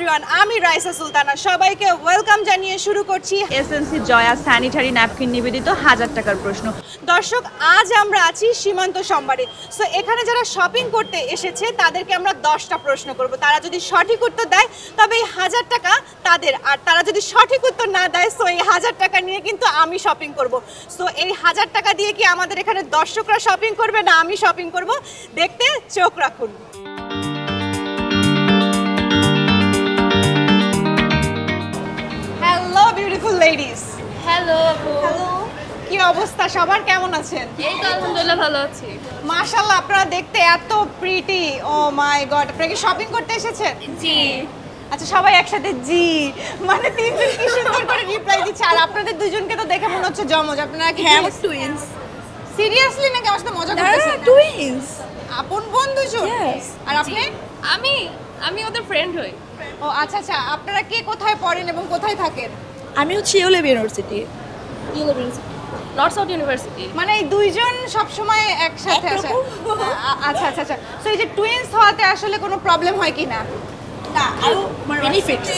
Everyone, আমি রাইসা সুলতানা। সবাইকে welcome জানিয়ে শুরু করছি এসএনসি জয়া স্যানিটারি ন্যাপকিন নিবেদিত 1000 টাকার প্রশ্ন। দর্শক, আজ আমরা আছি সীমান্ত সম্বারে। সো এখানে যারা শপিং করতে এসেছে তাদেরকে আমরা 10টা প্রশ্ন করব। তারা যদি সঠিক উত্তর দেয় তবে এই 1000 টাকা তাদের, আর তারা যদি সঠিক উত্তর না দেয় সো এই 1000 টাকা নিয়ে কিন্তু আমি শপিং করব। সো এই 1000 টাকা দিয়ে কি আমাদের এখানে দর্শকরা শপিং করবে না আমি শপিং করব? দেখতে চোখ রাখুন। Hello beautiful ladies. Hello hello, কি অবস্থা সবার, কেমন আছেন? এই তো আলহামদুলিল্লাহ ভালো আছি। মাশাআল্লাহ, আপনারা দেখতে এত প্রিটি। ও মাই গড, আপনারা কি শপিং করতে এসেছেন? জি। আচ্ছা, সবাই একসাথে জি, মানে তিনজন কি সুন্দর করে রিপ্লাই দিচ্ছে। আর আপনাদের দুজনকে তো দেখে মনে হচ্ছে জমজ। আপনারা কি টুইনস? সিরিয়াসলি নাকি আমার সাথে মজা করতেছেন? টুইনস। আপন বোন দুজন? আর আপনি? আমি ওদের ফ্রেন্ড হই। ও আচ্ছা আচ্ছা, আপনারা কে কোথায় পড়েন এবং কোথায় থাকেন? আমি হচ্ছে ইউলেভ ইউনিভার্সিটি। North south university. মানে এই দুইজন সব সময় একসাথে আসে? আচ্ছা আচ্ছা আচ্ছা। সো এই যে টুইনস হওয়াতে আসলে কোনো প্রবলেম হয় কি না? না, আরো বেনিফিটস।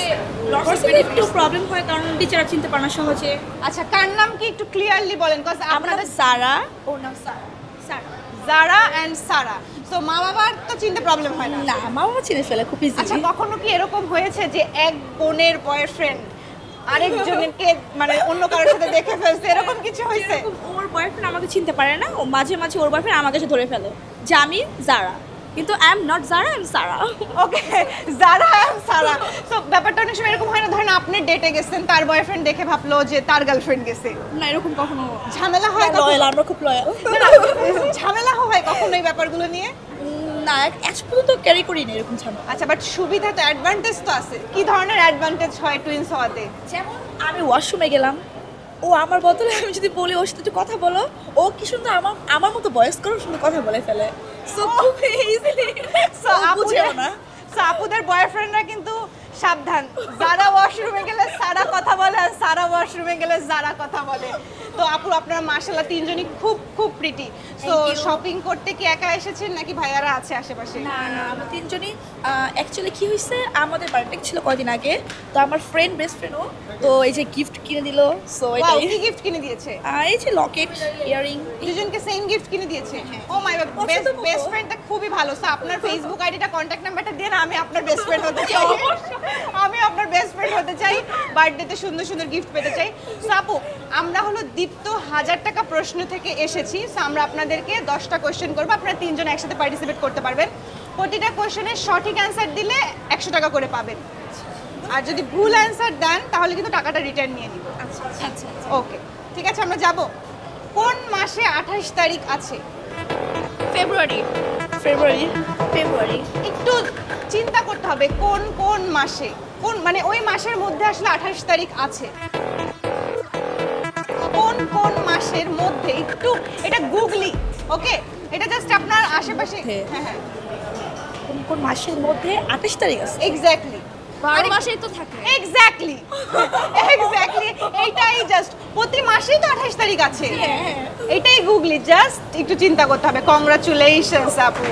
ভার্সিটিতে একটু প্রবলেম হয় কারণ টিচাররা চিনতে পারে না সহজে। আচ্ছা, কার নাম কি একটু ক্লিয়ারলি বলেন, কজ আপনাদের সারা, ওর নাম সারা। জারা এন্ড সারা। সো মা বাবার তো চিনতে প্রবলেম হয় না? না, মা বাবা চিনে ফেলে খুব ইজি। আচ্ছা, কখনো কি এরকম হয়েছে যে এক বোনের বয়ফ্রেন্ড আরেকজনকে মানে অন্য কারোর সাথে দেখে ফেলছে, এরকম কিছু হয়েছে? ওর বয়ফ্রেন্ড আমাকে চিনতে পারে না, ও মাঝে মাঝে ওর বয়ফ্রেন্ড আমাকে এসে ধরে ফেলে যে আমি জারা, কিন্তু I am not Zara, I am Sara. Okay, Zara and Sara. So ব্যাপারটা অনেক সময় এরকম হয় না, ধরেন আপনি ডেটে গেছেন, তার বয়ফ্রেন্ড দেখে ভাবলো যে তার গার্লফ্রেন্ড গেছে। না, এরকম কখনো ঝামেলা হয়? লয়াল, আমরা খুব লয়াল। ঝামেলা হয় কখনো এই ব্যাপারগুলো নিয়ে? না, আজ পর্যন্ত ক্যারি করি না এরকম ঝামেলা। আচ্ছা, বাট সুবিধা তো, অ্যাডভান্টেজ তো আছে। কি ধরনের অ্যাডভান্টেজ হয় টুইনস হওয়াতে? যেমন আমি ওয়াশরুমে গেলাম, ও আমার বদলে আমি যদি বলি ওর সাথে একটু কথা বলো, ও কি সুন্দর আমার মতো বয়স করে সুন্দর কথা বলে ফেলে। সো খুব ইজিলি সো বুঝেও না। সো আপুদের বয়ফ্রেন্ডরা কিন্তু সাবধান, যারা ওয়াশরুমে গেলে সারা কথা বলে আর সারা ওয়াশরুমে গেলে যারা কথা বলে। তো আপু, আপনারা মাশাআল্লাহ তিনজনই খুব খুব প্রিটি। সো শপিং করতে কি একা এসেছেন নাকি ভাইয়ারা আছে আশেপাশে? না না, আমরা তিনজনই। অ্যাকচুয়ালি কি হয়েছে, আমাদের বার্থডে ছিল কয়দিন আগে, তো আমার ফ্রেন্ড, বেস্ট ফ্রেন্ডও তো এই যে গিফট কিনে দিল। সো ওয়াও, কি গিফট কিনে দিয়েছে? এই যে লকেট, ইয়ারিং, দুজনকে সেম গিফট কিনে দিয়েছে? ও মাই গড, বেস্ট ফ্রেন্ডটা খুবই ভালো। সো আপনার ফেসবুক আইডিটা, কন্ট্যাক্ট নাম্বারটা দিয়ে না, আমি আপনার বেস্ট ফ্রেন্ড হতে চাই। আমি আপনার বেস্ট ফ্রেন্ড হতে চাই, বার্থডেতে সুন্দর সুন্দর গিফট পেতে চাই। সো আপু, আমরা হলো দীপ্ত 1000 টাকা প্রশ্ন থেকে এসেছি। সো আমরা আপনাদেরকে 10টা কোয়েশ্চেন করবো, আপনারা তিনজন একসাথে পার্টিসিপেট করতে পারবেন। প্রতিটা কোয়েশ্চেনের সঠিক অ্যান্সার দিলে 100 টাকা করে পাবেন, আর যদি ভুল অ্যান্সার দেন তাহলে কিন্তু টাকাটা রিটার্ন নিয়ে নিব। আচ্ছা আচ্ছা। ওকে, ঠিক আছে, আমরা যাব। কোন মাসে 28 তারিখ আছে? ফেব্রুয়ারি। ফেব্রুয়ারি। একটু চিন্তা করতে হবে কোন কোন মাসে, কোন মানে ওই মাসের মধ্যে আসলে 28 তারিখ আছে। কোন কোন মাসের মধ্যে, একটু এটা গুগলি। ওকে, এটা জাস্ট আপনার আশেপাশে। হ্যাঁ হ্যাঁ, কোন মাসের মধ্যে 28 তারিখ আছে? এক্স্যাক্টলি 12 মাসেই তো থাকে। এক্স্যাক্টলি এইটাই, জাস্ট প্রতি মাসেই তো 28 তারিখ আছে। এটাই গুগলি, জাস্ট একটু চিন্তা করতে হবে। কংগ্রাচুলেশনস আপু।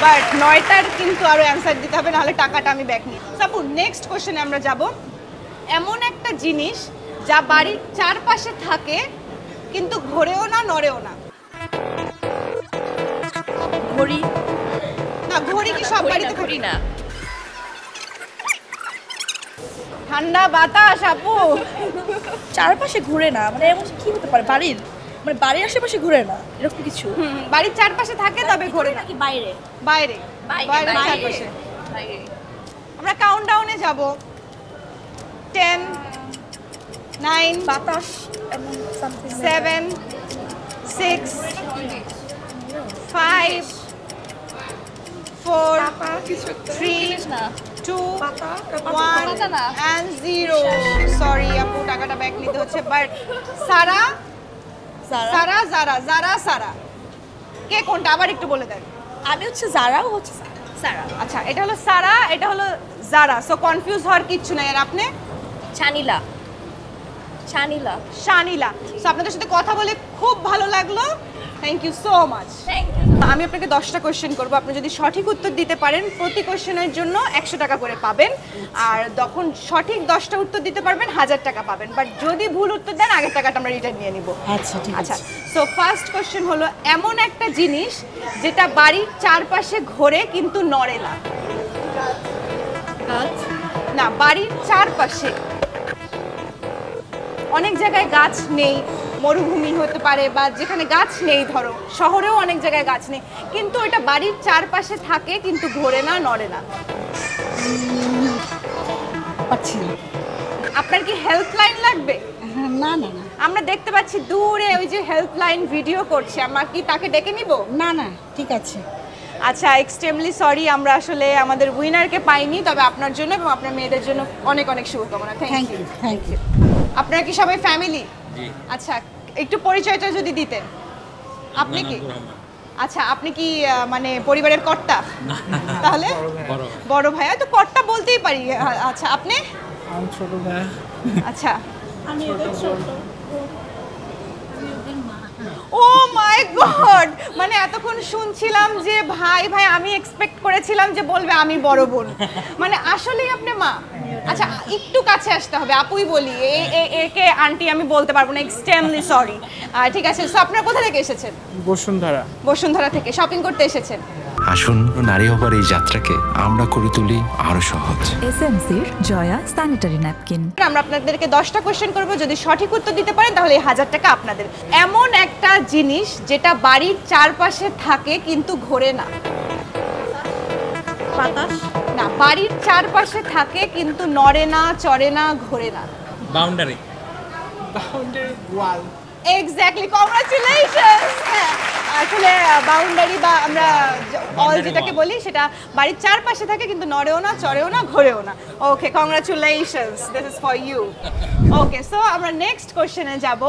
বাট 9টার কিন্তু আরো অ্যান্সার দিতে হবে, নাহলে টাকাটা আমি ব্যাক নিই। আপু, নেক্সট কোশ্চেনে আমরা যাব। এমন একটা জিনিস যা বাড়ির চারপাশে থাকে কিন্তু ঘোরেও না নড়েও না। ঘড়ি। না, ঘড়ি কি সব বাড়িতে ঘড়ি না। ঠান্ডা বাতাস আপু। চারপাশে ঘুরে না, মানে এমন কি হতে পারে? বাড়ির মানে বাড়ির আশেপাশে ঘুরে না, এরকম কিছু? বাড়ির চারপাশে থাকে তবে ঘোরে না। নাকি বাইরে? বাইরে, বাইরে চারপাশে। আমরা কাউন্টডাউনে যাব। 10, 9, বাতাস এমন সামথিং। 7, 6, 5, 4, 3, 2, 1 and 0. সরি আপু, টাকাটা ব্যাক নিতে হচ্ছে। বাট সারা সারা কে কোনটা আবার একটু বলে দেন। আমি হচ্ছে জারা, ও হচ্ছে সারা। আচ্ছা, এটা হলো সারা, এটা হলো জারা। সো কনফিউজ হওয়ার কিচ্ছু নাই। আর আপনি? শানিলা। শানিলা। সো আপনাদের সাথে কথা বলে খুব ভালো লাগলো। Thank you so much. আমি আপনাকে 10টা কোশ্চেন করব, আপনি যদি সঠিক উত্তর দিতে পারেন প্রতি কোশ্চেনের জন্য 100 টাকা করে পাবেন, আর যখন সঠিক 10টা উত্তর দিতে পারবেন 1000 টাকা পাবেন, বাট যদি ভুল উত্তর দেন আগের টাকাটা আমরা রিটার্ন নিয়ে নিব। আচ্ছা ঠিক আচ্ছা, আছে। সো ফার্স্ট কোশ্চেন হলো এমন একটা জিনিস যেটা বাড়ির চারপাশে ঘোরে কিন্তু নড়ে না। না, বাড়ির চারপাশে অনেক জায়গায় গাছ নেই, মরুভূমি হতে পারে বা যেখানে গাছ নেই, ধরো শহরেও অনেক জায়গায় গাছ নেই, কিন্তু এটা বাড়ির চারপাশে থাকে কিন্তু ঘোরে না, নড়ে না। পাচ্ছি না। আপনার কি হেল্পলাইন লাগবে? হ্যাঁ, না না না আমরা দেখতে পাচ্ছি দূরে ওই যে হেল্পলাইন ভিডিও করছে, আমরা কি তাকে ডেকে নিব? না না ঠিক আছে। আচ্ছা, এক্সট্রিমলি সরি, আমরা আসলে আমাদের উইনারকে পাইনি, তবে আপনার জন্য এবং আপনার মেয়েদের জন্য অনেক অনেক শুভকামনা। Thank thank you you. Thank you. আপনারা কি সবাই ফ্যামিলি? আচ্ছা, একটু পরিচয়টা যদি দিতেন। আপনি কি? আচ্ছা, আপনি কি মানে পরিবারের কর্তা? তাহলে বড় ভাইয়া তো কর্তা বলতেই পারি। আচ্ছা, আপনি? আমি ছোট ভাই। আচ্ছা, আমি এদের ছোট। ও মাই গড, মানে এতক্ষণ শুনছিলাম যে ভাই ভাই, আমি এক্সপেক্ট করেছিলাম যে বলবে আমি বড় বোন, মানে আসলেই আপনি মা। আচ্ছা, একটু কাছে আসতে হবে, আপুই বলি, একে আন্টি আমি বলতে পারবো না, এক্সট্রিমলি সরি। ঠিক আছে, সো আপনারা কোথা থেকে এসেছেন? বসুন্ধরা। বসুন্ধরা থেকে শপিং করতে এসেছেন? আসুন, নারী হবার এই যাত্রাকে আমরা করে তুলি আরো সহজ। এসএমসির জয়া স্যানিটারি ন্যাপকিন। আমরা আপনাদেরকে 10টা কোশ্চেন করব, যদি সঠিক উত্তর দিতে পারেন তাহলে এই 1000 টাকা আপনাদের। এমন একটা জিনিস যেটা বাড়ির চারপাশে থাকে কিন্তু ঘোরে না। বাতাস। না, বাড়ির চারপাশে থাকে কিন্তু নড়ে না, চড়ে না, ঘোরে না। Boundary. Boundary wall. Exactly, congratulations. আসলে বাউন্ডারি বা আমরা অল যেটাকে বলি সেটা বাড়ির চারপাশে থাকে কিন্তু নড়েও না, চড়েও না, ঘোরেও না। Okay, congratulations, this is for you. Okay, so আমরা নেক্সট কোশ্চেনে যাব।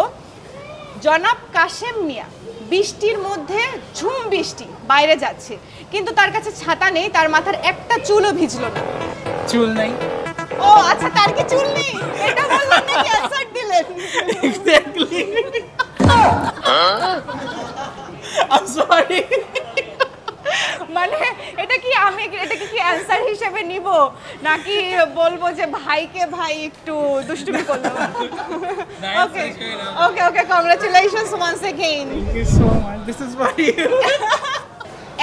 জনাব কাশেম মিয়া বৃষ্টির মধ্যে ঝুম বৃষ্টি বাইরে যাচ্ছে, কিন্তু তার কাছে ছাতা নেই, তার মাথার একটা চুলও ভিজলো না। চুল নাই। ও আচ্ছা, তার কি চুল নেই? এটা বললেন নাকি অ্যানসার দিলেন? এক্স্যাক্টলি। I sorry. মানে এটা কি অ্যানসার হিসেবে নিব নাকি বলবো যে ভাইকে ভাই একটু দুষ্টুমি করলো? Okay okay okay, congratulations once again. Thank you so much. This is for you.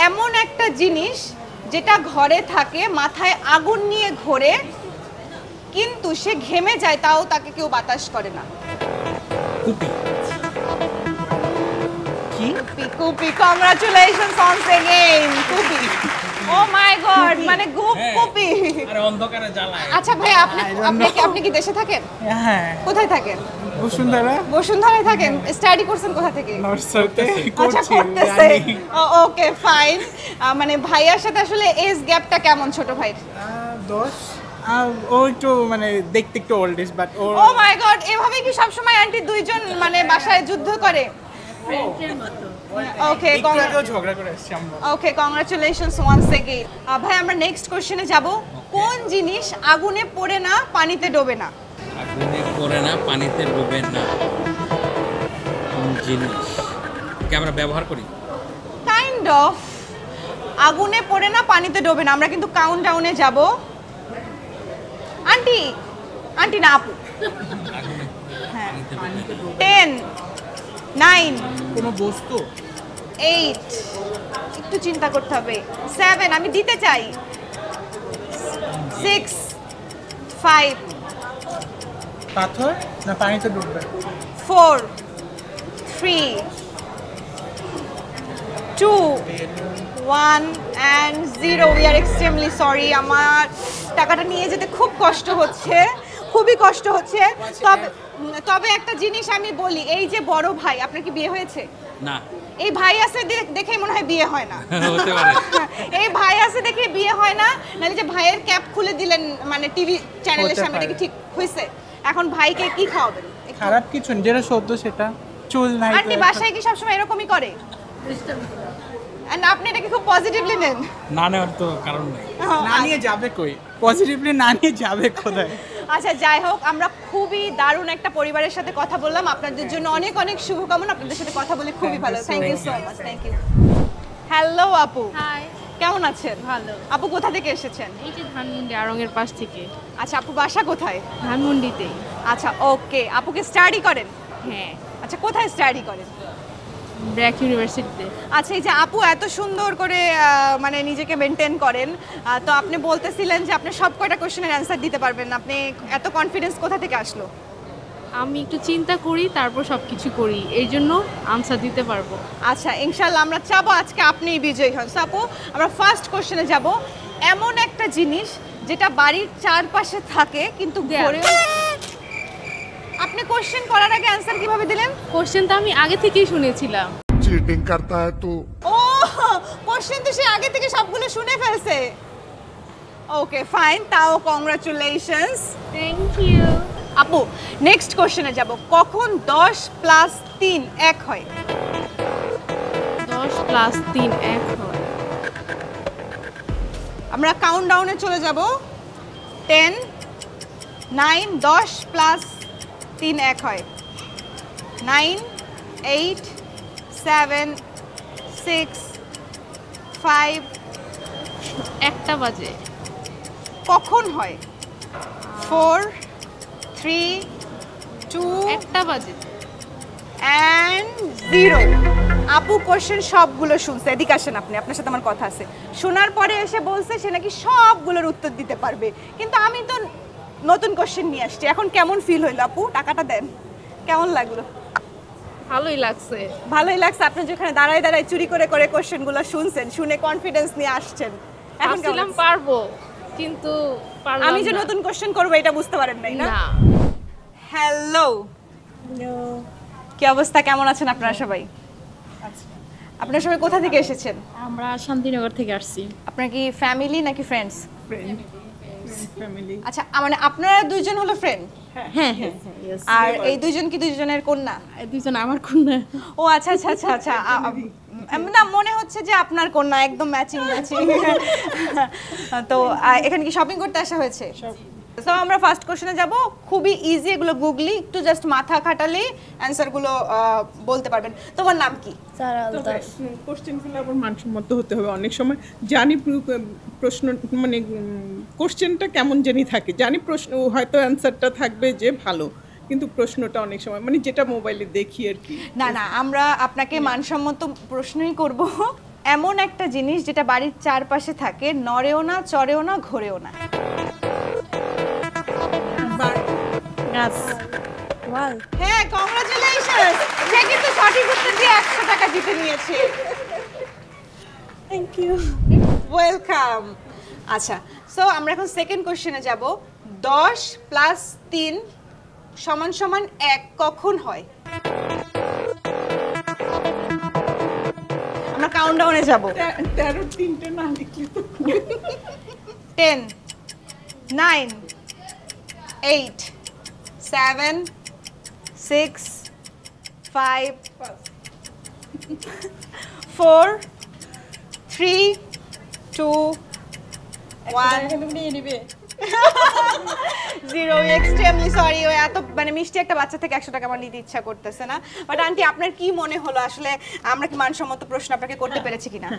এমন একটা জিনিস যেটা ঘরে থাকে, মাথায় আগুন নিয়ে ঘোরে, কিন্তু সে ঘেমে যায় তাও তাকে কেউ বাতাস করে না। কুপি। কি? কুপি, congratulations once again. কুপি, O my god, মানে কুপি। আরে অন্ধকারে জ্বালায়। আচ্ছা ভাই, আপনি কি দেশে থাকেন? হ্যাঁ। কোথায় থাকেন? বসুন্ধরা। বসুন্ধরায় থাকেন। স্টাডি করছেন কোথা থেকে? নর্সারিতে আচ্ছা, করছি। করতেছে। Okay fine. মানে ভাইয়ার সাথে আসলে এজ গ্যাপটা কেমন ছোট ভাইয়ের? 10। ও একটু মানে দেখতে একটু old is, but oh oh my god, এভাবে কি সবসময় আন্টি দুইজন মানে বাসায় যুদ্ধ করে? ওকে, একটু আগেও ঝগড়া করে আসছি আমরা। ওকে, কংগ্রাচুলেশনস ওয়ান্স अगेन। ভাই, আমরা নেক্সট কোশ্চেনে যাব। কোন জিনিস আগুনে পড়ে না, পানিতে ডোবে না? আগুনে পড়ে না, পানিতে ডুবে না। কোন জিনিস কি আমরা ব্যবহার করি? Kind of. আগুনে পড়ে না, পানিতে ডোবে না। আমরা কিন্তু কাউন্টডাউনে যাব। আন্টি না, আপু। আগুনে হ্যাঁ, পানিতে ডুবে না। 10 9 কোনো বস্তু। 8, একটু চিন্তা করতে হবে। 7, আমি দিতে চাই। 6 5 পাথর না পানিতে ডুববে? 4 3 2 1 and 0। We are extremely sorry, আমার টাকাটা নিয়ে যেতে খুব কষ্ট হচ্ছে, খুবই কষ্ট হচ্ছে। তবে একটা জিনিস আমি বলি, এই যে বড় ভাই, আপনার কি বিয়ে হয়েছে? না। এই ভাই আছে দেখেই মনে হয় বিয়ে হয় না। হতে পারে। এই ভাই আছে দেখে বিয়ে হয় না, নাহলে যে ভাইয়ের ক্যাপ খুলে দিলেন মানে টিভি চ্যানেলের সামনে, এটা কি ঠিক হয়েছে? এখন ভাইকে কি খাওয়াবেন? খারাপ কিছু না, যেটা সত্য সেটা। চুল নাই। আন্টি বাসায় কি সবসময় এরকমই করে? And আপনি এটাকে খুব পজিটিভলি নেন? না নেওয়ার তো কারণ নেই। না নিয়ে যাবে কই? পজিটিভলি না নিয়ে যাবে কোথায়? আচ্ছা যাই হোক, আমরা খুবই দারুণ একটা পরিবারের সাথে কথা বললাম। আপনাদের জন্য অনেক অনেক শুভকামনা। আপনাদের সাথে কথা বলে খুবই ভালো। Thank you so much. Thank you. Hello আপু, হাই, কেমন আছেন? ভালো। আপু কোথা থেকে এসেছেন? এই যে ধানমন্ডি আড়ংয়ের পাশ থেকে। আচ্ছা আপু বাসা কোথায়? ধানমন্ডিতেই। আচ্ছা ওকে, আপুকে স্টাডি করেন? হ্যাঁ, আচ্ছা কোথায় স্টাডি করেন? ব্র্যাক ইউনিভার্সিটিতে। আচ্ছা এই যে আপু এত সুন্দর করে মানে নিজেকে মেনটেন করেন, তো আপনি বলতেছিলেন যে আপনি সব কয়টা কোশ্চেনের অ্যান্সার দিতে পারবেন। আপনি এত কনফিডেন্স কোথা থেকে আসলো? আমি একটু চিন্তা করি, তারপর সব কিছু করি, এই জন্য আনসার দিতে পারবো। আচ্ছা ইনশাল্লাহ আমরা চাবো আজকে আপনিই বিজয়ী হন। সো আপু আমরা ফার্স্ট কোশ্চেনে যাব। এমন একটা জিনিস যেটা বাড়ির চারপাশে থাকে কিন্তু ঘরে, আপনি কোশ্চেন করার আগে অ্যান্সার কিভাবে দিলেন? কোশ্চেনটা আমি আগে থেকেই শুনেছিলাম। चीटिंग करता है तू। ও কোশ্চেন তো সে আগে থেকে সবগুলো শুনে ফেলছে। ওকে ফাইন, তাও কংগ্রাচুলেশনস। Thank you. আপু নেক্সট কোশ্চেনে যাব। কখন 10 + 3 1 হয়? 10 + 3 1 হয়। আমরা কাউন্টডাউনে চলে যাব। 10 9 10 + 3 1 হয়। 9 8 7 6 5। 1টা বাজে। কখন হয়? 4 3 2 1টা বাজে। and 0। আপু কোশ্চেন সবগুলো শুনছে। এদিকে আসেন আপনি, আপনার সাথে আমার কথা আছে। শোনার পরে এসে বলছে সে নাকি সবগুলোর উত্তর দিতে পারবে, কিন্তু আমি তো নতুন কোশ্চেন নিয়ে আসছি। এখন কেমন ফিল হইলো আপু? টাকাটা দেন। কেমন লাগলো? ভালোই লাগছে। ভালোই লাগছে। আপনি যেখানে দাঁড়ায় দাঁড়ায় চুরি করে করে কোশ্চেনগুলো শুনছেন, শুনে কনফিডেন্স নিয়ে আসছেন, এখন কেমন ভাবছিলাম লাগছে? পারবো, কিন্তু পারলাম আমি যে না। নতুন কোশ্চেন করবো এটা বুঝতে পারেন নাই না? না। হ্যালো, কি অবস্থা? কেমন আছেন আপনারা সবাই? আপনারা সবাই কোথা থেকে এসেছেন? আমরা শান্তিনগর থেকে আসছি। আপনার কি ফ্যামিলি নাকি ফ্রেন্ডস? ফ্যামিলি। আচ্ছা মানে আপনারা দুইজন হলো ফ্রেন্ড, হ্যাঁ হ্যাঁ, আর এই দুইজন কি দুইজনের কন্যা? দুজন আমার কন্যা। ও আচ্ছা আচ্ছা আচ্ছা আচ্ছা। না মনে হচ্ছে যে আপনার কন্যা, একদম ম্যাচিং ম্যাচিং। তো এখানে কি শপিং করতে আসা হয়েছে? তো আমরা ফার্স্ট কোশ্চেনে যাব। খুবই ইজি, এগুলো গুগলি, একটু জাস্ট মাথা খাটালে অ্যান্সারগুলো বলতে পারবেন। তোমার নাম কি? কোশ্চেনগুলো আবার মানসম্মত হতে হবে। অনেক সময় জানি প্রশ্ন মানে কোশ্চেনটা কেমন জানি থাকে, জানি প্রশ্ন হয়তো অ্যান্সারটা থাকবে যে ভালো, কিন্তু প্রশ্নটা অনেক সময় মানে যেটা মোবাইলে দেখি আর কি। না না, আমরা আপনাকে মানসম্মত প্রশ্নই করব। এমন একটা জিনিস যেটা বাড়ির চারপাশে থাকে, নড়েও না, চড়েও না, ঘোরেও না। গাছ। ওয়াও, হ্যাঁ কংগ্রাচুলেশনস, সে কিন্তু সঠিক উত্তর দিয়ে 100 টাকা জিতে নিয়েছে। Thank you. ওয়েলকাম। আচ্ছা সো আমরা এখন সেকেন্ড কোশ্চেনে যাব। 10 + 3 = 1 কখন হয়? আমরা কাউন্টডাউনে যাব। 13 3টে না লিখলে তো 10 9 8 7 6 5 4 3 2 1 0। এক্সট্রিমলি সরি, ও এত মানে মিষ্টি একটা বাচ্চা থেকে 100 টাকা আমার নিতে ইচ্ছা করতেছে না। বাট আন্টি আপনার কি মনে হলো আসলে আমরা কি মানসম্মত প্রশ্ন আপনাকে করতে পেরেছি কিনা?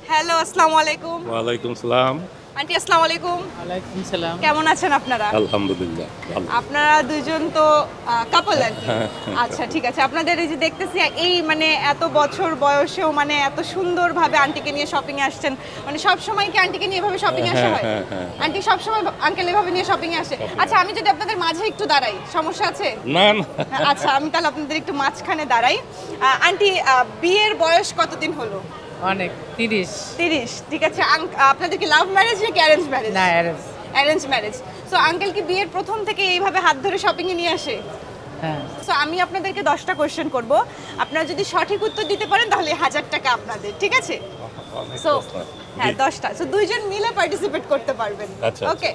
হ্যালো, আসসালামু আলাইকুম। ওয়ালাইকুম সালাম। আন্টি আসসালামু আলাইকুম। ওয়ালাইকুম সালাম। কেমন আছেন আপনারা? আলহামদুলিল্লাহ ভালো। আপনারা দুইজন তো কাপল আর কি। আচ্ছা ঠিক আছে, আপনাদের এই যে দেখতেছি এই মানে এত বছর বয়সেও মানে এত সুন্দরভাবে আন্টিকে নিয়ে শপিং এ আসছেন, মানে সব সময় কি আন্টিকে নিয়ে এভাবে শপিং এ আসা হয়? আন্টি সব সময় আঙ্কেল এভাবে নিয়ে শপিং এ আসে? আচ্ছা আমি যদি আপনাদের মাঝে একটু দাঁড়াই, সমস্যা আছে? না না, আচ্ছা আমি তাহলে আপনাদের একটু মাঝখানে দাঁড়াই। আন্টি বিয়ের বয়স কতদিন হলো? অনেক 30। 30। ঠিক আছে, আপনাদের কি লাভ ম্যারেজ নাকি অ্যারেঞ্জ ম্যারেজ? না, arrange. Arrange marriage. So uncle কি বিয়ের প্রথম থেকে এইভাবে হাত ধরে শপিং এ নিয়ে আসে? হ্যাঁ। সো আমি আপনাদেরকে 10টা কোশ্চেন করব, আপনারা যদি সঠিক উত্তর দিতে পারেন তাহলে 1000 টাকা আপনাদের, ঠিক আছে? সো হ্যাঁ 10টা, সো দুইজন মিলে পার্টিসিপেট করতে পারবেন। আচ্ছা, ওকে,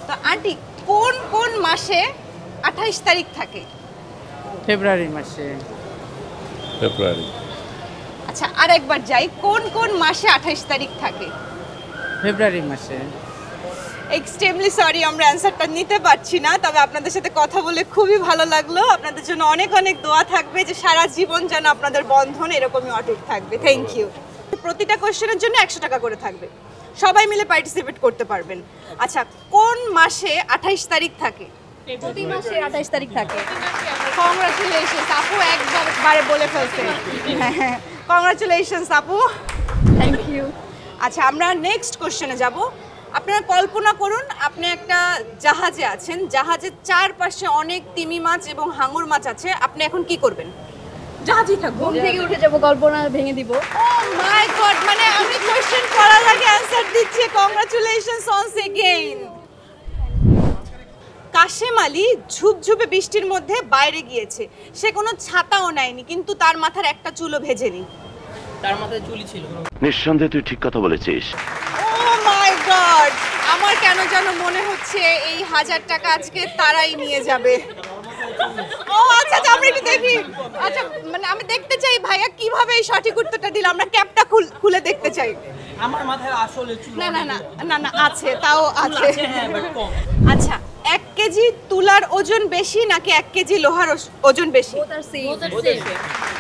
তো আন্টি কোন কোন মাসে 28 তারিখ থাকে? ফেব্রুয়ারি মাসে। ফেব্রুয়ারি। আচ্ছা আরেকবার যাই, কোন কোন মাসে 28 তারিখ থাকে? ফেব্রুয়ারি মাসে। এক্সট্রিমলি সরি আমরা অ্যান্সারটা নিতে পারছি না, তবে আপনাদের সাথে কথা বলে খুবই ভালো লাগলো। আপনাদের জন্য অনেক অনেক দোয়া থাকবে যে সারা জীবন যেন আপনাদের বন্ধন এরকমই অটুট থাকবে। Thank you. প্রতিটা কোশ্চেনের জন্য 100 টাকা করে থাকবে, সবাই মিলে পার্টিসিপেট করতে পারবেন। আচ্ছা, কোন মাসে 28 তারিখ থাকে? প্রতি মাসে 28 তারিখ থাকে। কংগ্রাচুলেশনস আপু, একবারে বলে ফেলছে। হ্যাঁ, কংগ্রাচুলেশনস আপু, থ্যাংক ইউ। আচ্ছা, আমরা নেক্সট কোশ্চেনে যাব। আপনারা কল্পনা করুন আপনি একটা জাহাজে আছেন, জাহাজের চারপাশে অনেক তিমি মাছ এবং হাঙর মাছ আছে, আপনি এখন কি করবেন? জাহাজই থাকবো, ঘুম থেকে উঠে যাব, কল্পনা ভেঙে দিব। ও মাই গড, মানে আমি কোশ্চেন করার আগে অ্যানসার দিচ্ছি। Congratulations once again. Kashem Ali ঝুপঝুপে বৃষ্টির মধ্যে বাইরে গিয়েছে, সে কোনো ছাতাও নেয়নি, কিন্তু তার মাথার একটা চুলও ভেজেনি। তার মাথায় চুলই ছিল। নিঃসন্দেহে তুই ঠিক কথা বলেছিস। ও মাই গড, আমার কেন যেন মনে হচ্ছে এই 1000 টাকা আজকে তারাই নিয়ে যাবে। ও আচ্ছা, আমরা একটু দেখি। আচ্ছা, মানে আমি দেখতে চাই ভাইয়া কিভাবে এই সঠিক উত্তরটা দিল, আমরা ক্যাপটা খুলে দেখতে চাই। আমার মাথায় আসলে চুল না না না না না, আছে, তাও আছে। হ্যাঁ, বাট কম। আচ্ছা, 1 কেজি তুলার ওজন বেশি নাকি 1 কেজি লোহার ওজন বেশি?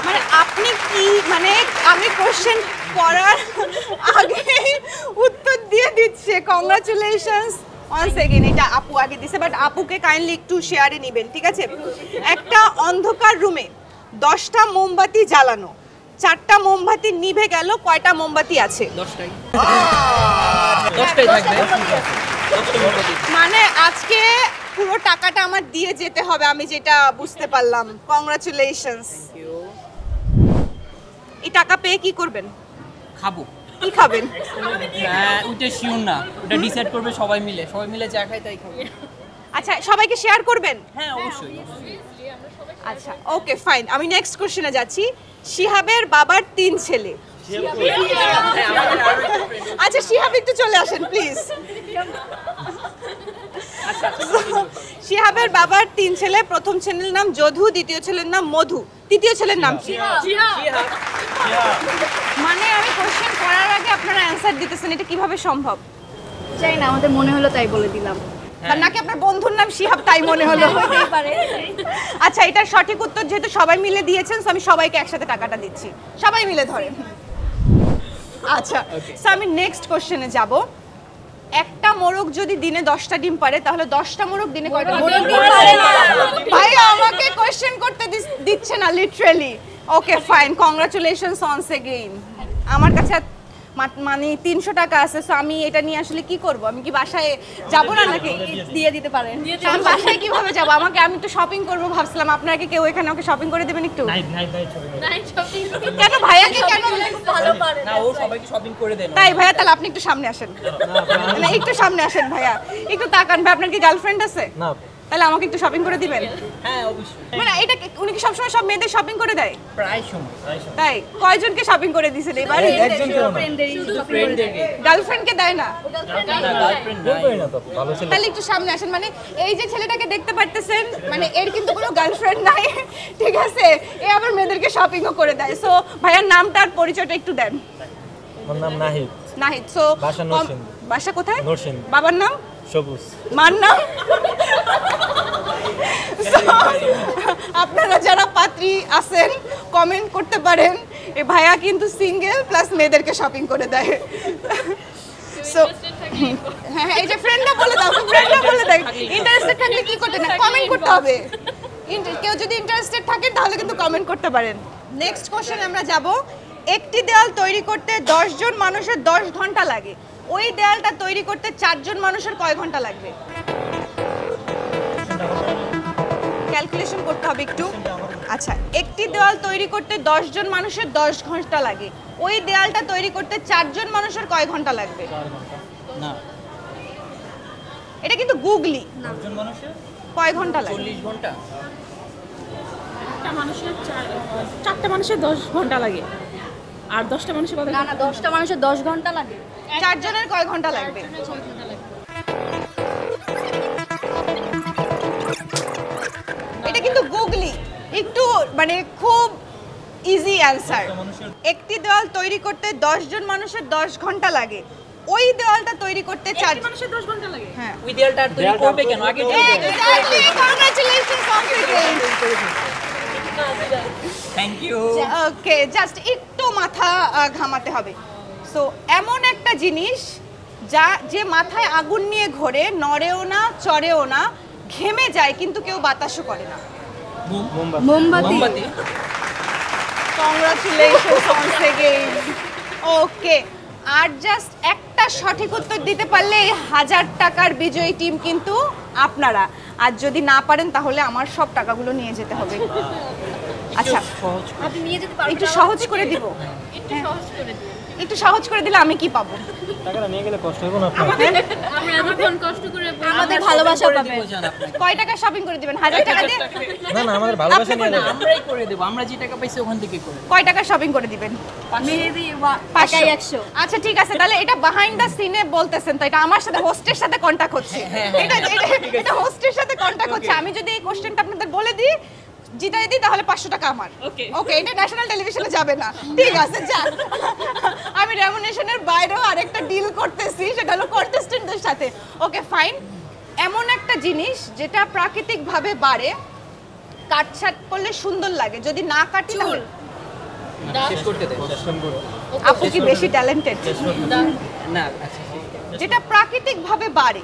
মানে আপনি কি, মানে আমি কোশ্চেন করার আগে উত্তর দিয়ে দিচ্ছে। Congratulations once again. এটা আপু আগে দিছে, বাট আপুকে কাইন্ডলি একটু শেয়ারে নেবেন, ঠিক আছে? একটা অন্ধকার রুমে 10টা মোমবাতি জ্বালানো, 4টা মোমবাতি নিভে গেল, কয়টা মোমবাতি আছে? 10টাই 10টাই থাকবে। মানে আজকে পুরো টাকাটা আমার দিয়ে যেতে হবে, আমি যেটা বুঝতে পারলাম। কংগ্রাচুলেশনস। এই টাকা পেয়ে কি করবেন? খাবো। কি খাবেন? ওইটা শিওর না, ওটা ডিসাইড করবে সবাই মিলে যা খাই তাই খাবো। আচ্ছা, সবাইকে শেয়ার করবেন? হ্যাঁ, অবশ্যই। আচ্ছা, ওকে ফাইন। আমি নেক্সট কোশ্চেনে যাচ্ছি। শিহাবের বাবার 3 ছেলে। আচ্ছা, শিহাব একটু চলে আসেন প্লিজ। শিহাবের বাবার 3 ছেলে, প্রথম ছেলের নাম যদু, দ্বিতীয় ছেলের নাম মধু, তৃতীয় ছেলের নাম কি? মানে আমি কোশ্চেন করার আগে আপনারা অ্যানসার দিতেছেন, এটা কিভাবে সম্ভব? জানি না, আমাদের মনে হলো তাই বলে দিলাম। নাকি আপনার বন্ধুর নাম শিহাব তাই মনে হলো? হতেই পারে। আচ্ছা, এটার সঠিক উত্তর যেহেতু সবাই মিলে দিয়েছেন, সো আমি সবাইকে একসাথে টাকাটা দিচ্ছি, সবাই মিলে ধরেন। আচ্ছা, সো আমি নেক্সট কোশ্চেনে যাব। একটা মোরগ যদি দিনে 10টা ডিম পারে, তাহলে 10টা মোরগ দিনে কয়টা ডিম পারে? ভাই আমাকে কোশ্চেন করতে দিচ্ছে না literally. Okay fine, congratulations once again. আমার কাছে মানে 300 টাকা আছে, সো আমি এটা নিয়ে আসলে কি করব? আমি কি বাসায় যাব না নাকি? দিয়ে দিতে পারেন। আমি বাসায় কিভাবে যাব? আমি একটু শপিং করব ভাবছিলাম। আপনারা কি কেউ এখানে ওকে শপিং করে দেবেন একটু? কেন ভাইয়াকে কেন? ভালো পারে না, ও সবাইকে শপিং করে দেন। তাই ভাইয়া, তাহলে আপনি একটু সামনে আসেন। না, একটু সামনে আসেন ভাইয়া, একটু তাকান ভাই। আপনার কি গার্লফ্রেন্ড আছে? না। তাহলে আমাকে একটু শপিং করে দিবেন? হ্যাঁ, অবশ্যই। মানে এটা উনি কি সবসময় সব মেয়েদের শপিং করে দেয়? প্রায় সময়। তাই কয়জনকে শপিং করে দিয়েছেন এবার? গার্লফ্রেন্ডকে দেয় না? তাহলে একটু সামনে আসেন। মানে এই যে ছেলেটাকে দেখতে পারতেছেন, মানে এর কিন্তু কোনো গার্লফ্রেন্ড নাই, ঠিক আছে? এ আবার মেয়েদেরকে শপিংও করে দেয়। সো ভাইয়ার নামটা আর পরিচয়টা একটু দেন। আমার নাম নাহিদ। নাহিদ। সো বাসা নরসিংদী। বাসা কোথায়? নরসিংদী। বাবার নাম? সবুজ। মার নাম? আপনারা যারা পাত্রী আছেন কমেন্ট করতে পারেন। এই ভাইয়া কিন্তু সিঙ্গেল প্লাস মেয়েদেরকে শপিং করে দেয়। সো হ্যাঁ, এই যে ফ্রেন্ডরা বলে দাও, ফ্রেন্ডরা বলে দেয়। ইন্টারেস্টেড থাকলে কি করতে না, কমেন্ট করতে হবে। কেউ যদি ইন্টারেস্টেড থাকে তাহলে কিন্তু কমেন্ট করতে পারেন। নেক্সট কোশ্চেন আমরা যাব। একটি দেয়াল তৈরি করতে 10 জন মানুষের 10 ঘন্টা লাগে, ওই দেয়ালটা তৈরি করতে 4 জন মানুষের কয় ঘন্টা লাগবে? ক্যালকুলেশন করতে হবে একটু। আচ্ছা, একটি দেওয়াল তৈরি করতে 10 জন মানুষের 10 ঘন্টা লাগে, ওই দেয়ালটা তৈরি করতে 4 জন মানুষের কয় ঘন্টা লাগবে? না, এটা কিন্তু গুগলি। 4 জন মানুষের কয় ঘন্টা লাগে? 40 ঘন্টা। একটা মানুষের 4টা মানুষের 10 ঘন্টা লাগে, আর 10টা মানুষের কত? না না, 10টা মানুষের 10 ঘন্টা লাগে। 4 জনের কয় ঘন্টা লাগবে? এটা কিন্তু গুগলি, একটু মানে খুব ইজি অ্যান্সার। একটি দেওয়াল তৈরি করতে 10 জন মানুষের 10 ঘন্টা লাগে, ওই দেওয়ালটা তৈরি করতে 4 মানুষের 10 ঘন্টা লাগে হ্যাঁ ওই দেয়ালটা আর তৈরি করবে কেন আগে exactly congratulations once again thank you okay just একটু মাথা ঘামাতে হবে সো এমন একটা জিনিস যে মাথায় আগুন নিয়ে ঘোরে নড়েও না চড়েও না ঘেমে যায় কিন্তু কেউ বাতাসও করে না মোমবাতি কংগ্রাচুলেশনস once again ওকে আর জাস্ট একটা সঠিক উত্তর দিতে পারলে 1000 টাকার বিজয়ী টিম কিন্তু আপনারা আর যদি না পারেন তাহলে আমার সব টাকাগুলো নিয়ে যেতে হবে আচ্ছা আপনি নিয়ে যেতে পারবেন একটু সহজ করে দিব একটু সহজ করে দিলে আমি কি পাবো টাকাটা নিয়ে গেলে কষ্ট হবে না আপনার আমরা এতক্ষণ কষ্ট করে আমাদের ভালোবাসা পাবে কয় টাকা শপিং করে দিবেন 1000 টাকা দিয়ে না না আমাদের ভালোবাসা নিয়ে যাবে আমরাই করে দেব আমরা যে টাকা পাইছি ওখান থেকে করে কয় টাকা শপিং করে দিবেন মেহেদি 500 100 আচ্ছা ঠিক আছে তাহলে এটা বিহাইন্ড দ্য সিনে বলতেছেন তো এটা আমার সাথে হোস্টের সাথে কন্টাক্ট হচ্ছে এটা হোস্টের সাথে কন্টাক্ট হচ্ছে আমি যদি এই কোশ্চেনটা আপনাদের বলে দিই জিতাই দিই তাহলে 500 টাকা আমার ওকে এটা ন্যাশনাল টেলিভিশনে যাবে না ঠিক আছে যাক আমি রেমুনেশনের বাইরেও আরেকটা ডিল করতেছি সেটা হলো কন্টেস্টেন্টদের সাথে ওকে ফাইন এমন একটা জিনিস যেটা প্রাকৃতিকভাবে বাড়ে কাটছাট করলে সুন্দর লাগে যদি না কাটি তাহলে শেষ করতে দেন আপু কি বেশি ট্যালেন্টেড না আচ্ছা যেটা প্রাকৃতিকভাবে বাড়ে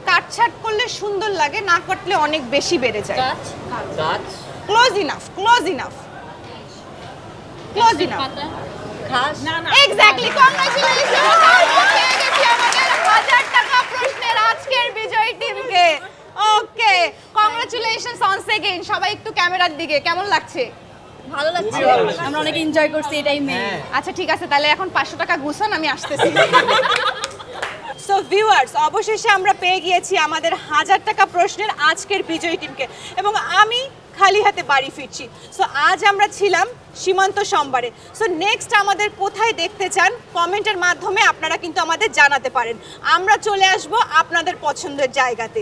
কাটছাট করলে সুন্দর লাগে না কাটলে অনেক বেশি বেড়ে যায় গাছ ক্লোজ ইনাফ ঘাস এক্স্যাক্টলি কংগ্রাচুলেশনস পেয়ে গেছি আমাদের 1000 টাকা প্রশ্নের আজকের বিজয়ী টিমকে ওকে কংগ্রাচুলেশনস once again সবাই একটু ক্যামেরার দিকে কেমন লাগছে ভালো লাগছে আমরা অনেক এনজয় করছি এই টাইমে আচ্ছা ঠিক আছে তাহলে এখন 500 টাকা গুছান আমি আসতেছি সো ভিউয়ার্স অবশেষে আমরা পেয়ে গিয়েছি আমাদের 1000 টাকা প্রশ্নের আজকের বিজয়ী টিমকে এবং আমি খালি হাতে বাড়ি ফিরছি সো আজ আমরা ছিলাম সীমান্ত সম্বারে সো নেক্সট আমাদের কোথায় দেখতে চান কমেন্টের মাধ্যমে আপনারা কিন্তু আমাদের জানাতে পারেন আমরা চলে আসব আপনাদের পছন্দের জায়গাতে